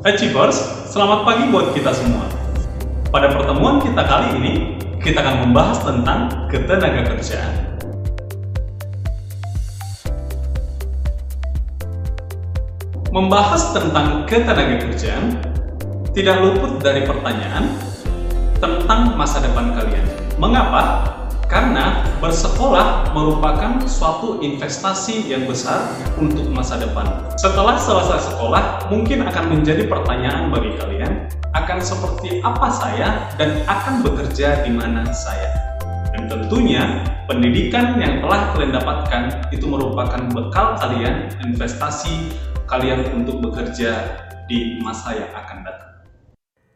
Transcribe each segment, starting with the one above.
Achievers, selamat pagi buat kita semua. Pada pertemuan kita kali ini, kita akan membahas tentang ketenagakerjaan. Membahas tentang ketenagakerjaan tidak luput dari pertanyaan tentang masa depan kalian. Mengapa? Karena bersekolah merupakan suatu investasi yang besar untuk masa depan. Setelah selesai sekolah, mungkin akan menjadi pertanyaan bagi kalian, akan seperti apa saya dan akan bekerja di mana saya. Dan tentunya, pendidikan yang telah kalian dapatkan itu merupakan bekal kalian, investasi kalian untuk bekerja di masa yang akan datang.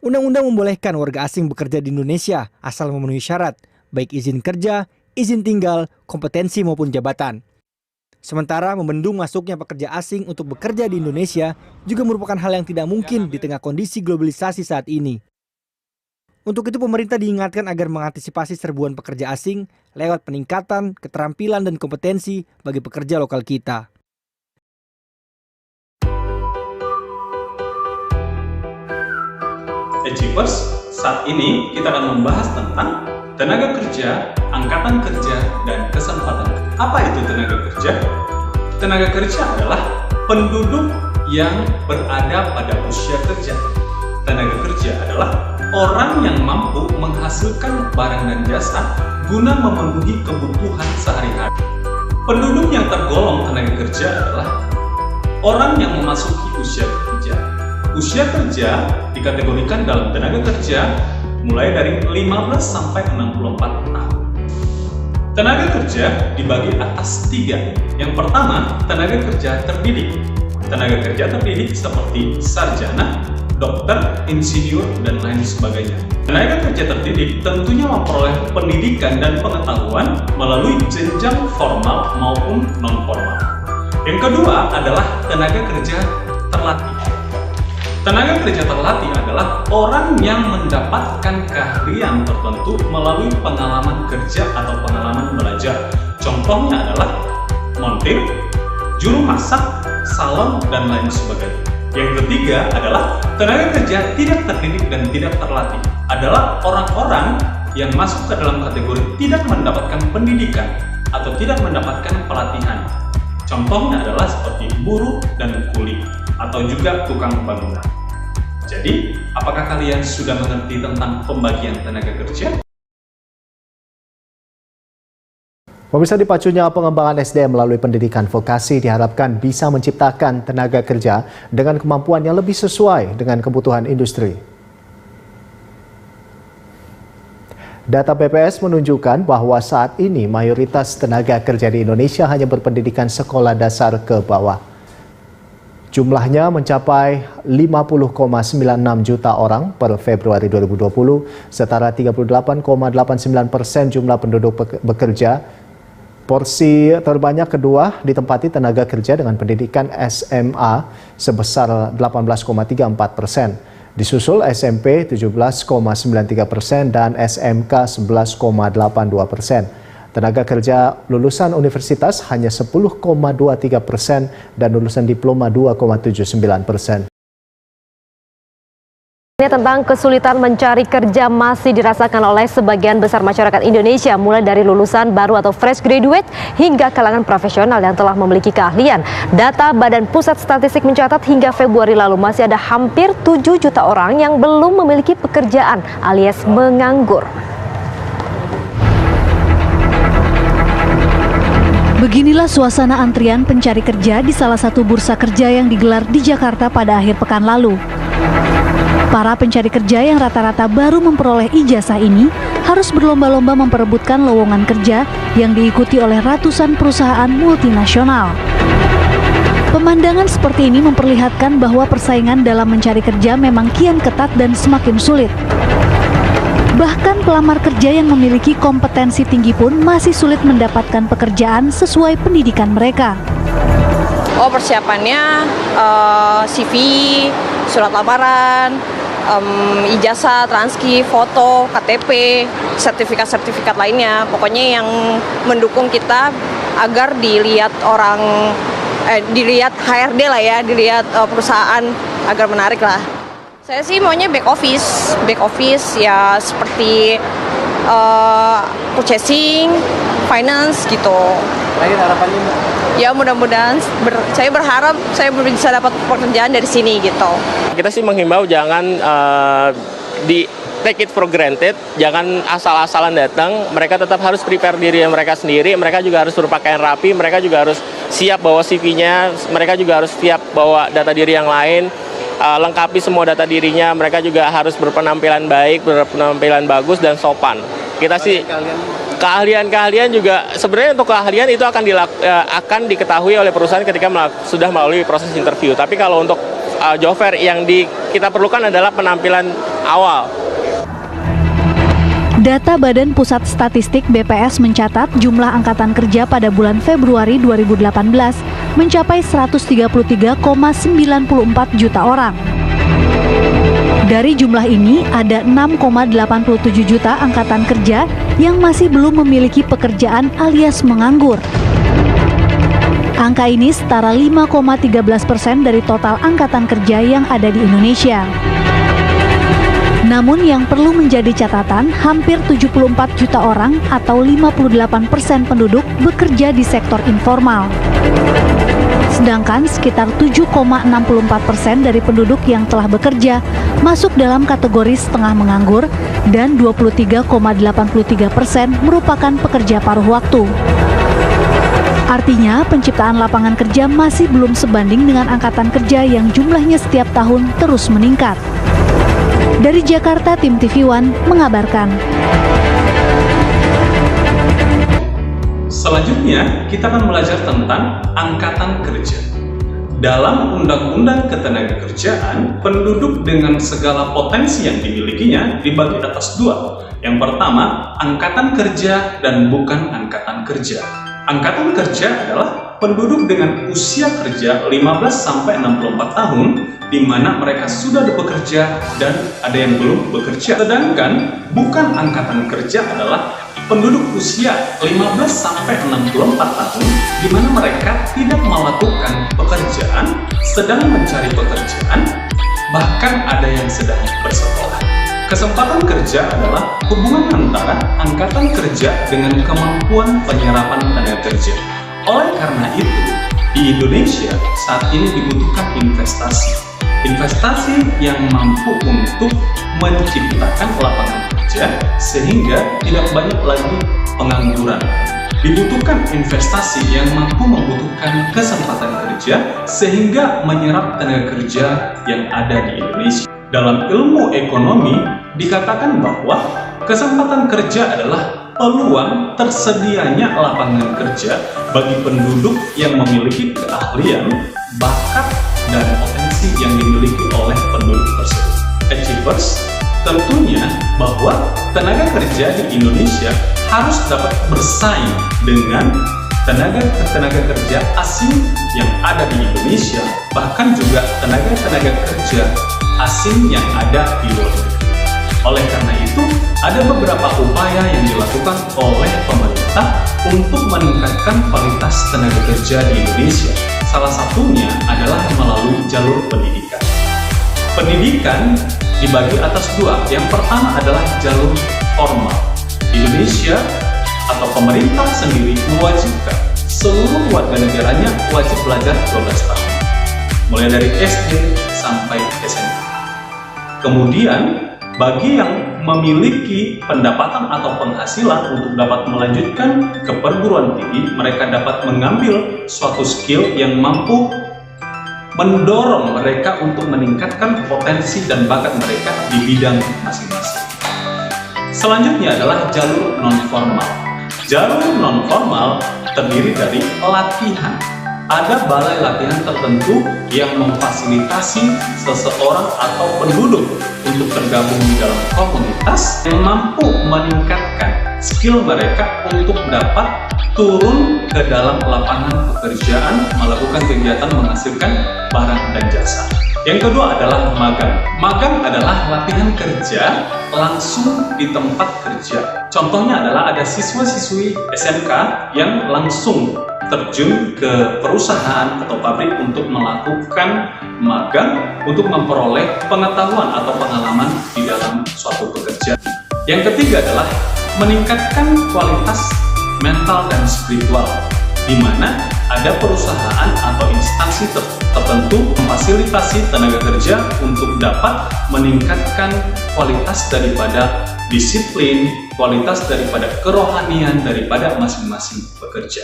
Undang-undang membolehkan warga asing bekerja di Indonesia asal memenuhi syarat, baik izin kerja, izin tinggal, kompetensi maupun jabatan. Sementara membendung masuknya pekerja asing untuk bekerja di Indonesia juga merupakan hal yang tidak mungkin di tengah kondisi globalisasi saat ini. Untuk itu pemerintah diingatkan agar mengantisipasi serbuan pekerja asing lewat peningkatan keterampilan dan kompetensi bagi pekerja lokal kita. Achievers, saat ini kita akan membahas tentang tenaga kerja, angkatan kerja, dan kesempatan. Apa itu tenaga kerja? Tenaga kerja adalah penduduk yang berada pada usia kerja. Tenaga kerja adalah orang yang mampu menghasilkan barang dan jasa guna memenuhi kebutuhan sehari-hari. Penduduk yang tergolong tenaga kerja adalah orang yang memasuki usia kerja. Usia kerja dikategorikan dalam tenaga kerja mulai dari 15 sampai 64 tahun. Tenaga kerja dibagi atas 3. Yang pertama, tenaga kerja terdidik. Tenaga kerja terdidik seperti sarjana, dokter, insinyur, dan lain sebagainya. Tenaga kerja terdidik tentunya memperoleh pendidikan dan pengetahuan melalui jenjang formal maupun non-formal. Yang kedua adalah tenaga kerja terlatih. Tenaga kerja terlatih adalah orang yang mendapatkan keahlian tertentu melalui pengalaman kerja atau pengalaman belajar. Contohnya adalah montir, juru masak, salon, dan lain sebagainya. Yang ketiga adalah tenaga kerja tidak terdidik dan tidak terlatih. Adalah orang-orang yang masuk ke dalam kategori tidak mendapatkan pendidikan atau tidak mendapatkan pelatihan. Contohnya adalah seperti buruh dan kuli, atau juga tukang bangunan. Jadi, apakah kalian sudah mengerti tentang pembagian tenaga kerja? Pemirsa, dipacunya pengembangan SDM melalui pendidikan vokasi diharapkan bisa menciptakan tenaga kerja dengan kemampuan yang lebih sesuai dengan kebutuhan industri. Data BPS menunjukkan bahwa saat ini mayoritas tenaga kerja di Indonesia hanya berpendidikan sekolah dasar ke bawah. Jumlahnya mencapai 50,96 juta orang per Februari 2020, setara 38,89% jumlah penduduk bekerja. Porsi terbanyak kedua ditempati tenaga kerja dengan pendidikan SMA sebesar 18,34%. Disusul SMP 17,93% dan SMK 11,82%. Tenaga kerja lulusan universitas hanya 10,23% dan lulusan diploma 2,79%. Tentang kesulitan mencari kerja masih dirasakan oleh sebagian besar masyarakat Indonesia, mulai dari lulusan baru atau fresh graduate hingga kalangan profesional yang telah memiliki keahlian. Data Badan Pusat Statistik mencatat hingga Februari lalu masih ada hampir 7 juta orang yang belum memiliki pekerjaan alias menganggur. Beginilah suasana antrian pencari kerja di salah satu bursa kerja yang digelar di Jakarta pada akhir pekan lalu. Para pencari kerja yang rata-rata baru memperoleh ijazah ini harus berlomba-lomba memperebutkan lowongan kerja yang diikuti oleh ratusan perusahaan multinasional. Pemandangan seperti ini memperlihatkan bahwa persaingan dalam mencari kerja memang kian ketat dan semakin sulit. Bahkan pelamar kerja yang memiliki kompetensi tinggi pun masih sulit mendapatkan pekerjaan sesuai pendidikan mereka. Persiapannya CV, surat lamaran, ijazah, transkrip, foto, KTP, sertifikat-sertifikat lainnya. Pokoknya yang mendukung kita agar dilihat dilihat HRD lah ya, dilihat perusahaan agar menarik lah. Saya sih maunya back office ya seperti purchasing, finance gitu. Lagi harapannya Mbak? Ya mudah-mudahan saya berharap saya bisa dapat pekerjaan dari sini gitu. Kita sih menghimbau jangan di take it for granted, jangan asal-asalan datang. Mereka tetap harus prepare diri mereka sendiri, mereka juga harus berpakaian rapi, mereka juga harus siap bawa CV-nya, mereka juga harus siap bawa data diri yang lain, lengkapi semua data dirinya, mereka juga harus berpenampilan baik, berpenampilan bagus dan sopan. Kita sih keahlian juga sebenarnya untuk keahlian itu akan diketahui oleh perusahaan ketika sudah melalui proses interview. Tapi kalau untuk job fair yang kita perlukan adalah penampilan awal. Data Badan Pusat Statistik BPS mencatat jumlah angkatan kerja pada bulan Februari 2018 mencapai 133,94 juta orang. Dari jumlah ini, ada 6,87 juta angkatan kerja yang masih belum memiliki pekerjaan alias menganggur. Angka ini setara 5,13% dari total angkatan kerja yang ada di Indonesia. Namun yang perlu menjadi catatan, hampir 74 juta orang atau 58% penduduk bekerja di sektor informal. Sedangkan sekitar 7,64% dari penduduk yang telah bekerja masuk dalam kategori setengah menganggur dan 23,83% merupakan pekerja paruh waktu. Artinya, penciptaan lapangan kerja masih belum sebanding dengan angkatan kerja yang jumlahnya setiap tahun terus meningkat. Dari Jakarta, tim TV One mengabarkan. Selanjutnya, kita akan belajar tentang angkatan kerja. Dalam Undang-Undang Ketenagakerjaan, penduduk dengan segala potensi yang dimilikinya dibagi atas dua. Yang pertama, angkatan kerja dan bukan angkatan kerja. Angkatan kerja adalah penduduk dengan usia kerja 15-64 tahun, di mana mereka sudah bekerja dan ada yang belum bekerja. Sedangkan bukan angkatan kerja adalah penduduk usia 15-64 tahun, di mana mereka tidak melakukan pekerjaan, sedang mencari pekerjaan, bahkan ada yang sedang bersekolah. Kesempatan kerja adalah hubungan antara angkatan kerja dengan kemampuan penyerapan tenaga kerja. Oleh karena itu, di Indonesia saat ini dibutuhkan investasi. Investasi yang mampu untuk menciptakan lapangan kerja sehingga tidak banyak lagi pengangguran. Dibutuhkan investasi yang mampu membutuhkan kesempatan kerja sehingga menyerap tenaga kerja yang ada di Indonesia. Dalam ilmu ekonomi dikatakan bahwa kesempatan kerja adalah peluang tersedianya lapangan kerja bagi penduduk yang memiliki keahlian, bakat, dan potensi yang dimiliki oleh penduduk tersebut. Achievers tentunya bahwa tenaga kerja di Indonesia harus dapat bersaing dengan tenaga kerja asing yang ada di Indonesia, bahkan juga tenaga kerja asing yang ada di luar negeri. Oleh karena itu, ada beberapa upaya yang dilakukan oleh pemerintah untuk meningkatkan kualitas tenaga kerja di Indonesia. Salah satunya adalah melalui jalur pendidikan. Pendidikan dibagi atas dua. Yang pertama adalah jalur formal. Indonesia atau pemerintah sendiri mewajibkan seluruh warga negaranya wajib belajar 12 tahun, mulai dari SD sampai SMA. Kemudian, bagi yang memiliki pendapatan atau penghasilan untuk dapat melanjutkan ke perguruan tinggi, mereka dapat mengambil suatu skill yang mampu mendorong mereka untuk meningkatkan potensi dan bakat mereka di bidang masing-masing. Selanjutnya adalah jalur non-formal. Jalur non-formal terdiri dari latihan. Ada balai latihan tertentu yang memfasilitasi seseorang atau penduduk untuk tergabung di dalam komunitas yang mampu meningkatkan skill mereka untuk dapat turun ke dalam lapangan pekerjaan, melakukan kegiatan menghasilkan barang dan jasa. Yang kedua adalah magang. Magang adalah latihan kerja langsung di tempat kerja. Contohnya adalah ada siswa-siswi SMK yang langsung terjun ke perusahaan atau pabrik untuk melakukan magang untuk memperoleh pengetahuan atau pengalaman di dalam suatu pekerjaan. Yang ketiga adalah meningkatkan kualitas mental dan spiritual, di mana ada perusahaan atau instansi tertentu memfasilitasi tenaga kerja untuk dapat meningkatkan kualitas daripada disiplin, kualitas daripada kerohanian daripada masing-masing pekerja.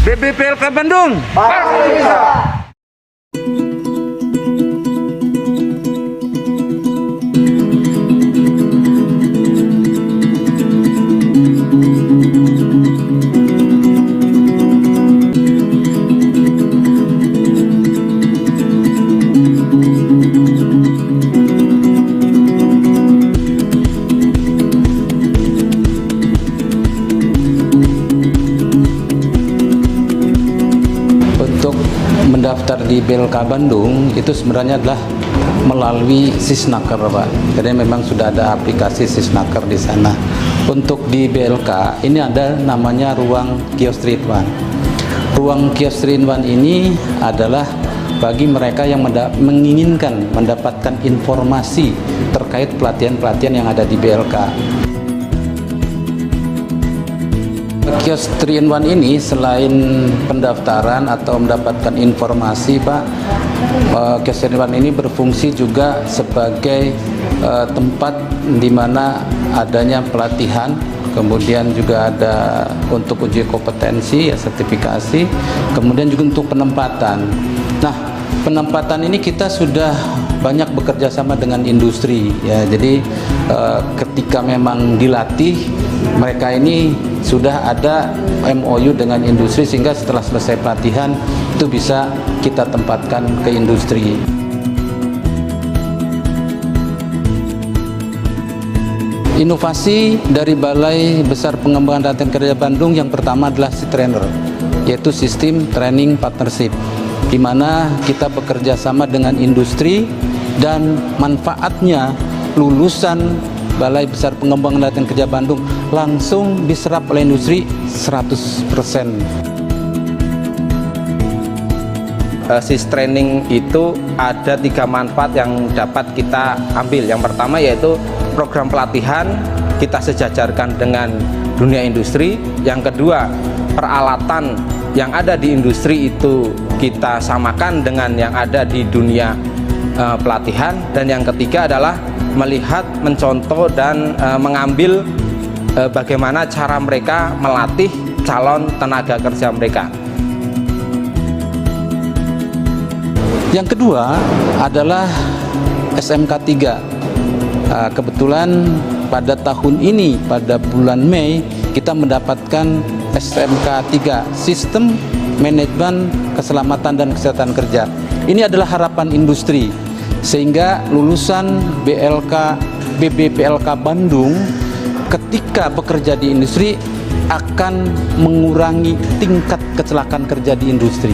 BBPLK Bandung. Pasti bisa. Mendaftar di BLK Bandung itu sebenarnya adalah melalui Sisnaker, Pak. Jadi memang sudah ada aplikasi Sisnaker di sana. Untuk di BLK ini ada namanya ruang Kios 3-in-1. Ruang Kios 3-in-1 ini adalah bagi mereka yang menginginkan mendapatkan informasi terkait pelatihan-pelatihan yang ada di BLK. Kios 3-in-1 ini selain pendaftaran atau mendapatkan informasi, Pak, Kios 3-in-1 ini berfungsi juga sebagai tempat di mana adanya pelatihan, kemudian juga ada untuk uji kompetensi, ya, sertifikasi, kemudian juga untuk penempatan. Nah, penempatan ini kita sudah banyak bekerja sama dengan industri, ya. Jadi ketika memang dilatih, mereka ini sudah ada MOU dengan industri sehingga setelah selesai pelatihan itu bisa kita tempatkan ke industri. Inovasi dari Balai Besar Pengembangan Latihan Kerja Bandung yang pertama adalah SITRAINER, yaitu sistem training partnership, di mana kita bekerja sama dengan industri dan manfaatnya lulusan Balai Besar Pengembangan Latihan Kerja Bandung langsung diserap oleh industri 100%. SIS-training itu ada 3 manfaat yang dapat kita ambil. Yang pertama yaitu program pelatihan kita sejajarkan dengan dunia industri. Yang kedua, peralatan yang ada di industri itu kita samakan dengan yang ada di dunia pelatihan. Dan yang ketiga adalah melihat, mencontoh, dan mengambil bagaimana cara mereka melatih calon tenaga kerja mereka. Yang kedua adalah SMK 3. Kebetulan pada tahun ini, pada bulan Mei, kita mendapatkan SMK 3, Sistem Manajemen Keselamatan dan Kesehatan Kerja. Ini adalah harapan industri, sehingga lulusan BBPLK Bandung ketika bekerja di industri akan mengurangi tingkat kecelakaan kerja di industri.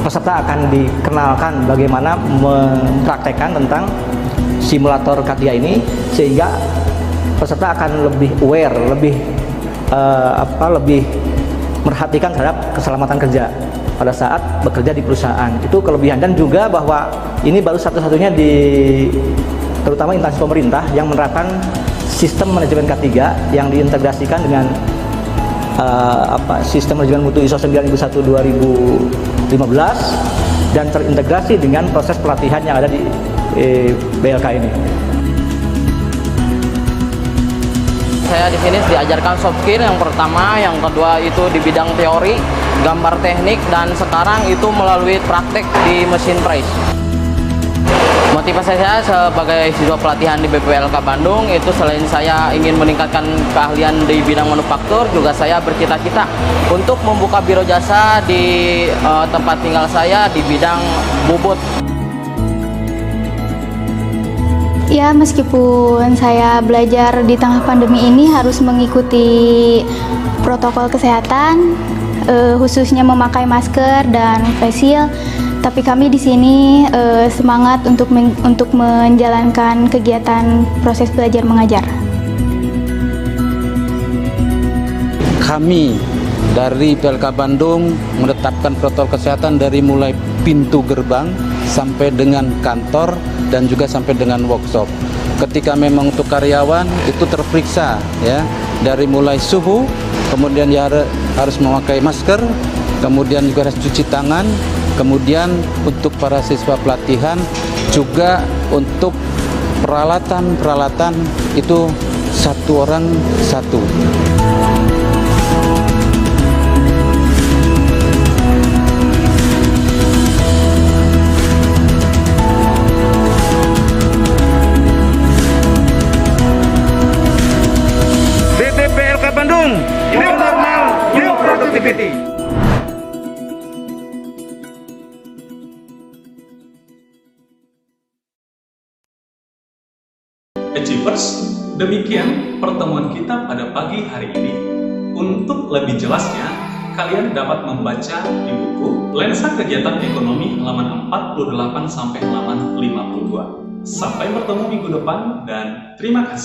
Peserta akan dikenalkan bagaimana mempraktekkan tentang simulator K3 ini, sehingga peserta akan lebih aware, lebih merhatikan terhadap keselamatan kerja pada saat bekerja di perusahaan. Itu kelebihan. Dan juga bahwa ini baru satu-satunya terutama instansi pemerintah yang menerapkan sistem manajemen K3 yang diintegrasikan dengan sistem manajemen mutu ISO 9001/2015 dan terintegrasi dengan proses pelatihan yang ada di BLK ini. Saya di sini diajarkan soft skill yang pertama, yang kedua itu di bidang teori, gambar teknik, dan sekarang itu melalui praktek di mesin press. Motivasi saya sebagai siswa pelatihan di BPLK Bandung itu selain saya ingin meningkatkan keahlian di bidang manufaktur, juga saya bercita-cita untuk membuka biro jasa di tempat tinggal saya di bidang bubut. Ya, meskipun saya belajar di tengah pandemi ini harus mengikuti protokol kesehatan, khususnya memakai masker dan face shield. Tapi kami di sini semangat untuk menjalankan kegiatan proses belajar mengajar. Kami dari PLK Bandung menetapkan protokol kesehatan dari mulai pintu gerbang sampai dengan kantor dan juga sampai dengan workshop. Ketika memang untuk karyawan itu terperiksa ya, dari mulai suhu, kemudian dia harus memakai masker, kemudian juga harus cuci tangan. Kemudian untuk para siswa pelatihan juga untuk peralatan itu satu orang satu. BPLK Bandung, new normal, new productivity. Achievers, demikian pertemuan kita pada pagi hari ini. Untuk lebih jelasnya, kalian dapat membaca di buku Lensa Kegiatan Ekonomi halaman 48 sampai halaman 52. Sampai bertemu minggu depan dan terima kasih.